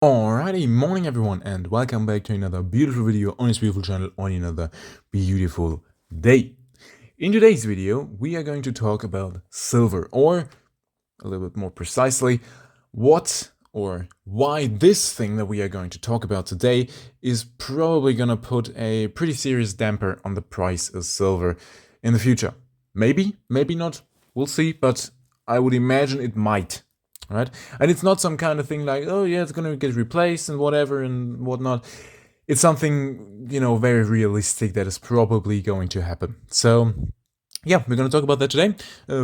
Alrighty, morning everyone, and welcome back to another beautiful video on this beautiful channel on another beautiful day. In today's video, we are going to talk about silver, or a little bit more precisely, what or why this thing that we are going to talk about today is probably going to put a pretty serious damper on the price of silver in the future. Maybe, maybe not, we'll see, but I would imagine it might. Right? And it's not some kind of thing like, oh yeah, it's gonna get replaced and whatever and whatnot. It's something, very realistic that is probably going to happen. So yeah, we're gonna talk about that today.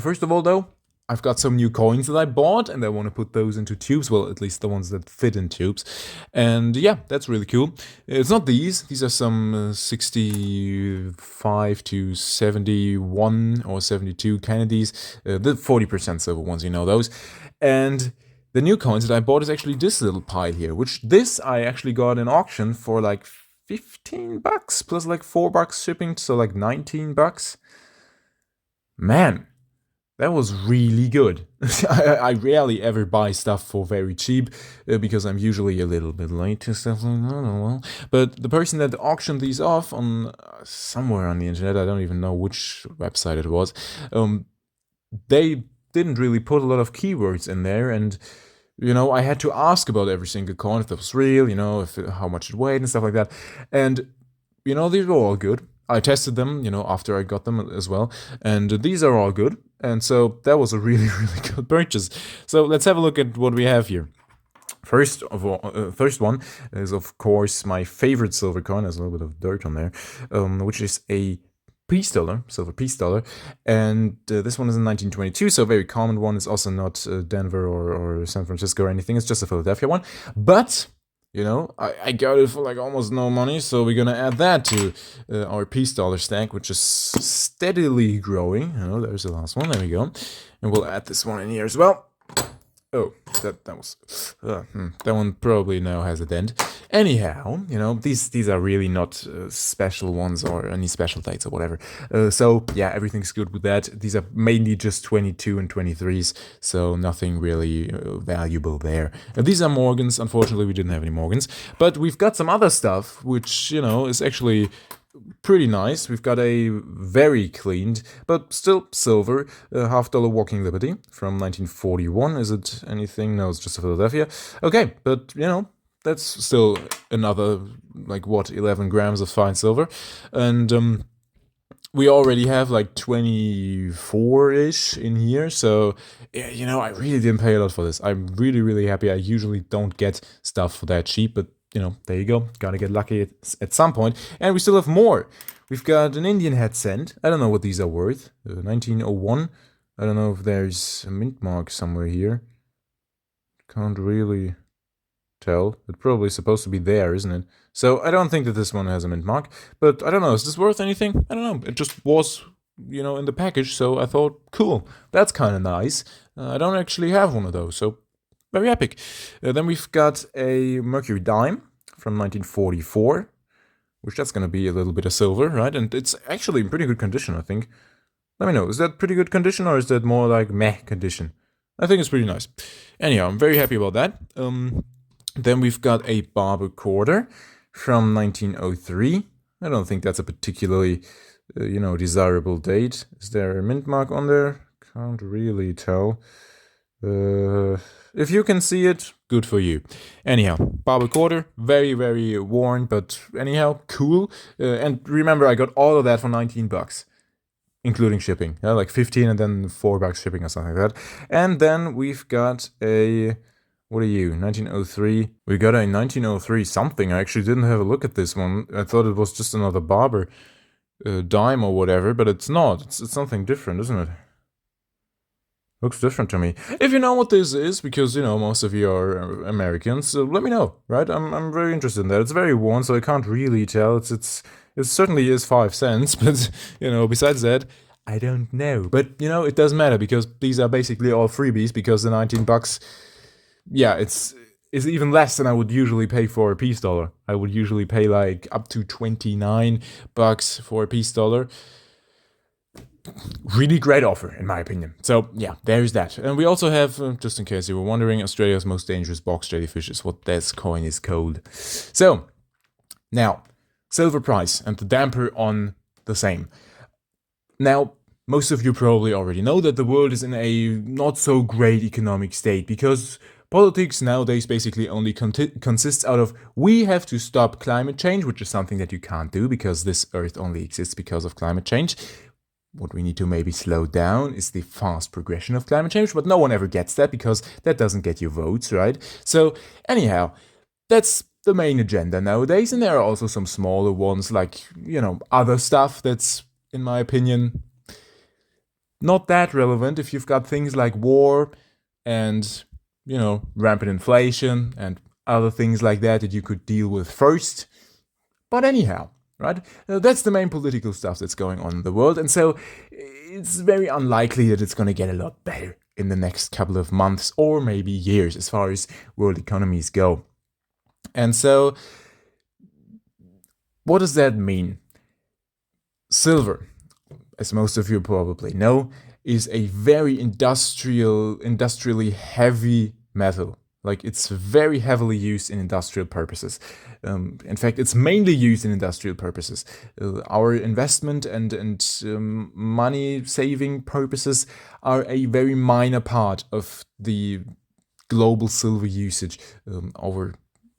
First of all though, I've got some new coins that I bought and I want to put those into tubes, well, at least the ones that fit in tubes. And yeah, that's really cool. It's not these are some 65 to 71 or 72 Kennedys, the 40% silver ones, you know those. And the new coins that I bought is actually this little pile here, which this I actually got in auction for like $15 plus like $4 shipping, so like $19. Man, that was really good. I rarely ever buy stuff for very cheap because I'm usually a little bit late to stuff like that. But the person that auctioned these off on somewhere on the internet, I don't even know which website it was, they didn't really put a lot of keywords in there, and I had to ask about every single coin, if it was real, how much it weighed and stuff like that. And these were all good. I tested them, after I got them as well, and these are all good. And so that was a really, really good purchase. So let's have a look at what we have here. First one is of course my favorite silver coin. There's a little bit of dirt on there, which is a peace dollar, silver peace dollar, and this one is in 1922, so a very common one. It's also not Denver or San Francisco or anything. It's just a Philadelphia one, but I got it for like almost no money, so we're gonna add that to our peace dollar stack, which is steadily growing. There's the last one. There we go, and we'll add this one in here as well. Oh, that was that one probably now has a dent. Anyhow, these are really not special ones or any special dates or whatever. So yeah, everything's good with that. These are mainly just 22 and 23s, so nothing really valuable there. These are Morgans. Unfortunately, we didn't have any Morgans, but we've got some other stuff which is actually pretty nice. We've got a very cleaned, but still silver, $1/2 Walking Liberty from 1941. Is it anything? No, it's just a Philadelphia. Okay, but that's still another, 11 grams of fine silver. And we already have like 24-ish in here, so I really didn't pay a lot for this. I'm really, really happy. I usually don't get stuff for that cheap, but there you go. Gotta get lucky at some point. And we still have more. We've got an Indian head cent. I don't know what these are worth. 1901. I don't know if there's a mint mark somewhere here. Can't really tell. It's probably supposed to be there, isn't it? So I don't think that this one has a mint mark. But I don't know. Is this worth anything? I don't know. It just was, in the package. So I thought, cool. That's kind of nice. I don't actually have one of those. So very epic. Then we've got a Mercury dime from 1944, which that's going to be a little bit of silver, right? And it's actually in pretty good condition, I think. Let me know, is that pretty good condition or is that more like meh condition? I think it's pretty nice. Anyhow, I'm very happy about that. Then we've got a Barber quarter from 1903. I don't think that's a particularly, desirable date. Is there a mint mark on there? Can't really tell. If you can see it, good for you. Anyhow, Barber quarter, very, very worn, but anyhow, cool. And remember, I got all of that for $19, including shipping. Like 15 and then $4 shipping or something like that. And then we've got a, what are you, 1903? We got a 1903 something. I actually didn't have a look at this one. I thought it was just another Barber dime or whatever, but it's not. It's something different, isn't it? Looks different to me. If you know what this is, because most of you are Americans, so let me know, right? I'm very interested in that. It's very worn, so I can't really tell. It certainly is 5 cents, but besides that, I don't know. But it doesn't matter because these are basically all freebies. Because the $19, yeah, it's even less than I would usually pay for a peace dollar. I would usually pay like up to $29 for a peace dollar. really great offer, in my opinion. So yeah, there's that. And we also have, just in case you were wondering, Australia's most dangerous box jellyfish is what this coin is called. So now, silver price and the damper on the same. Now, most of you probably already know that the world is in a not so great economic state because politics nowadays basically only consists out of we have to stop climate change, which is something that you can't do because this earth only exists because of climate change. What we need to maybe slow down is the fast progression of climate change, but no one ever gets that because that doesn't get you votes, right? So anyhow, that's the main agenda nowadays, and there are also some smaller ones like, other stuff that's, in my opinion, not that relevant if you've got things like war and, rampant inflation and other things like that you could deal with first. But anyhow, right? That's the main political stuff that's going on in the world, and so it's very unlikely that it's going to get a lot better in the next couple of months or maybe years as far as world economies go. And so, what does that mean? Silver, as most of you probably know, is a very industrially heavy metal. Like, it's very heavily used in industrial purposes. In fact, it's mainly used in industrial purposes. Our investment and money-saving purposes are a very minor part of the global silver usage over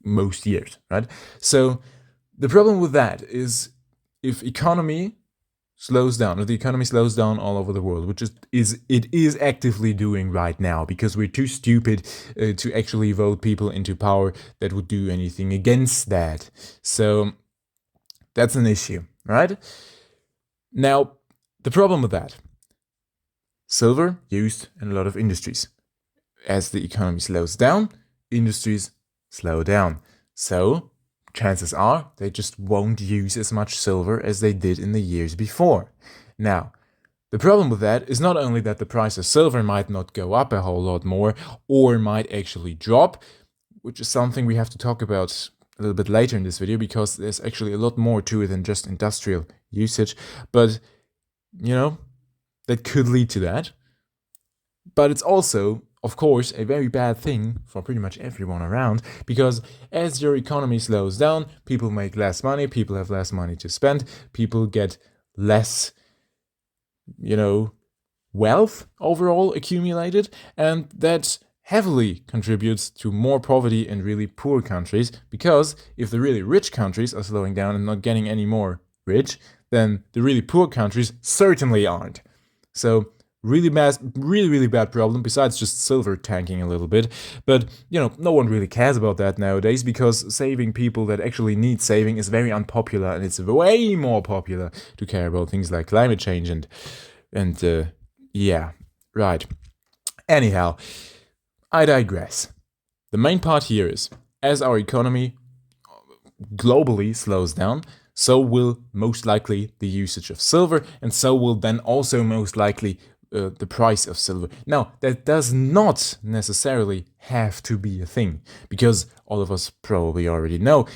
most years, right? So the problem with that is if economy slows down, or the economy slows down all over the world, which it is actively doing right now because we're too stupid to actually vote people into power that would do anything against that. So that's an issue, right? Now, the problem with that, silver used in a lot of industries. As the economy slows down, industries slow down. So chances are they just won't use as much silver as they did in the years before. Now, the problem with that is not only that the price of silver might not go up a whole lot more or might actually drop, which is something we have to talk about a little bit later in this video because there's actually a lot more to it than just industrial usage, but that could lead to that. But it's also, of course, a very bad thing for pretty much everyone around because as your economy slows down, people make less money, people have less money to spend, people get less, wealth overall accumulated, and that heavily contributes to more poverty in really poor countries because if the really rich countries are slowing down and not getting any more rich, then the really poor countries certainly aren't. So really bad problem, besides just silver tanking a little bit. But, no one really cares about that nowadays because saving people that actually need saving is very unpopular, and it's way more popular to care about things like climate change and yeah, right. Anyhow, I digress. The main part here is, as our economy globally slows down, so will most likely the usage of silver, and so will then also most likely the price of silver. Now, that does not necessarily have to be a thing, because all of us probably already know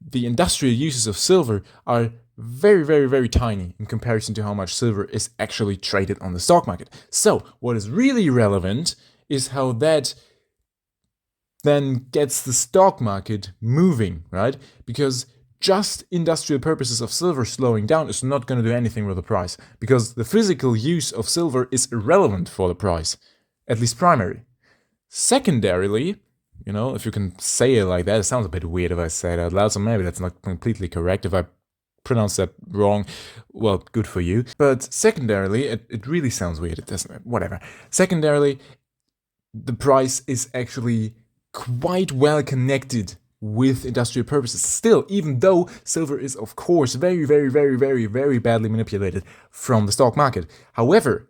the industrial uses of silver are very, very, very tiny in comparison to how much silver is actually traded on the stock market. So, what is really relevant is how that then gets the stock market moving, right? Because just industrial purposes of silver slowing down is not going to do anything with the price, because the physical use of silver is irrelevant for the price, at least primary. Secondarily, if you can say it like that, it sounds a bit weird if I say it out loud, so maybe that's not completely correct. If I pronounce that wrong, well, good for you. But secondarily, it really sounds weird, it doesn't, whatever. Secondarily, the price is actually quite well connected with industrial purposes. Still, even though silver is, of course, very, very, very, very, very badly manipulated from the stock market. However,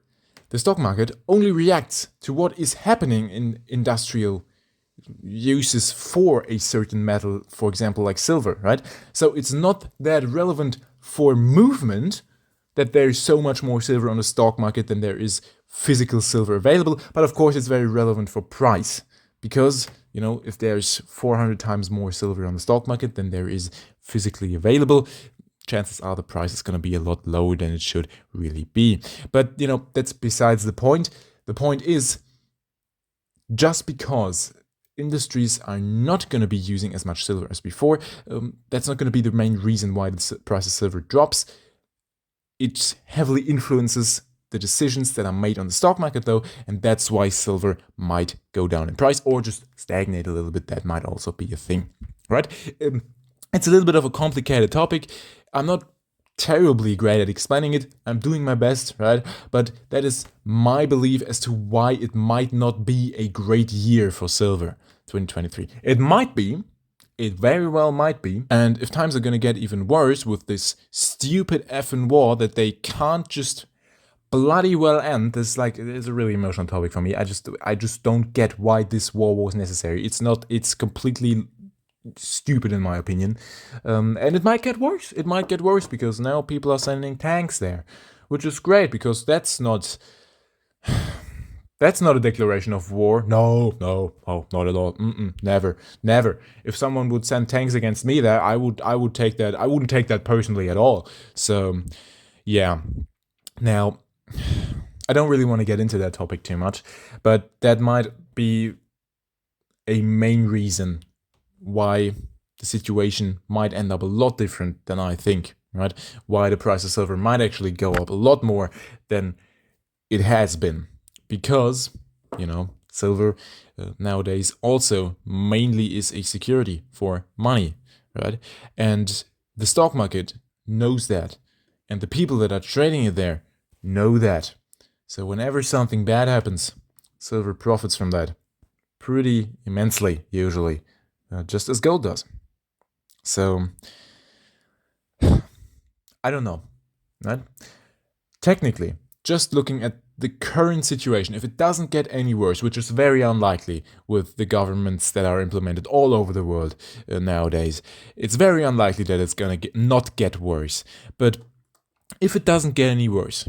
the stock market only reacts to what is happening in industrial uses for a certain metal, for example, like silver, right? So it's not that relevant for movement that there is so much more silver on the stock market than there is physical silver available, but of course it's very relevant for price, because if there's 400 times more silver on the stock market than there is physically available, chances are the price is going to be a lot lower than it should really be. But, that's besides the point. The point is, just because industries are not going to be using as much silver as before, that's not going to be the main reason why the price of silver drops. It heavily influences the decisions that are made on the stock market, though, and that's why silver might go down in price or just stagnate a little bit. That might also be a thing, right? It's a little bit of a complicated topic. I'm not terribly great at explaining it. I'm doing my best, right? But that is my belief as to why it might not be a great year for silver, 2023. It might be. It very well might be. And if times are going to get even worse with this stupid effing war that they can't just bloody well end, it's a really emotional topic for me. I just don't get why this war was necessary. It's completely stupid in my opinion. And it might get worse. It might get worse because now people are sending tanks there, which is great because that's not a declaration of war. No, not at all. Never. If someone would send tanks against me there, I would take that. I wouldn't take that personally at all. So, yeah. Now, I don't really want to get into that topic too much, but that might be a main reason why the situation might end up a lot different than I think, right? Why the price of silver might actually go up a lot more than it has been. Because, silver nowadays also mainly is a security for money, right? And the stock market knows that. And the people that are trading it there know that. So whenever something bad happens, silver profits from that pretty immensely, usually, just as gold does. So, I don't know, right? Technically, just looking at the current situation, if it doesn't get any worse, which is very unlikely with the governments that are implemented all over the world nowadays, it's very unlikely that it's going to not get worse. But if it doesn't get any worse,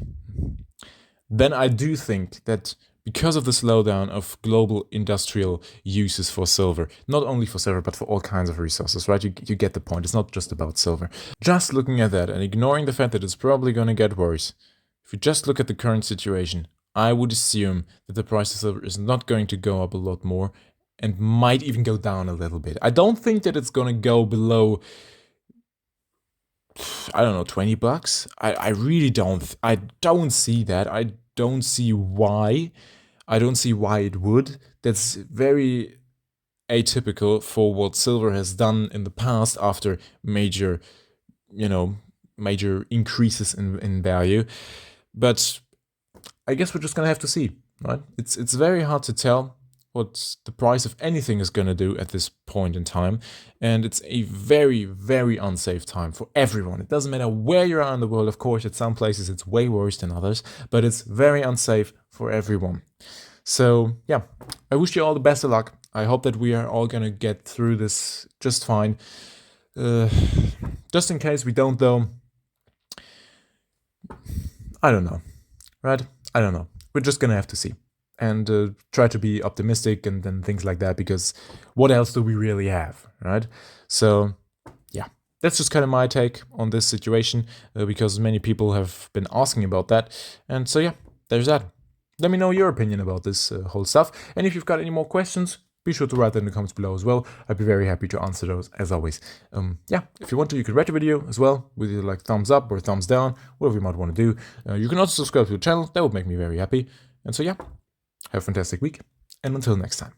then I do think that because of the slowdown of global industrial uses for silver, not only for silver, but for all kinds of resources, right? You get the point. It's not just about silver. Just looking at that and ignoring the fact that it's probably going to get worse, if you just look at the current situation, I would assume that the price of silver is not going to go up a lot more and might even go down a little bit. I don't think that it's going to go below, I don't know, $20. I really don't. I don't see that. I don't see why. I don't see why it would. That's very atypical for what silver has done in the past after major increases in value. But I guess we're just gonna have to see, right? It's very hard to tell what the price of anything is gonna do at this point in time, and it's a very, very unsafe time for everyone. It doesn't matter where you are in the world. Of course, at some places it's way worse than others, but it's very unsafe for everyone. So yeah, I wish you all the best of luck. I hope that we are all gonna get through this just fine. Just in case we don't, though, I don't know, right? I don't know. We're just gonna have to see and try to be optimistic and things like that, because what else do we really have, right? So yeah, that's just kind of my take on this situation, because many people have been asking about that. And so yeah, there's that. Let me know your opinion about this whole stuff. And if you've got any more questions, be sure to write them in the comments below as well. I'd be very happy to answer those as always. Yeah, if you want to, you could rate the video as well with either like thumbs up or thumbs down, whatever you might want to do. You can also subscribe to the channel. That would make me very happy. And so yeah, have a fantastic week. And until next time.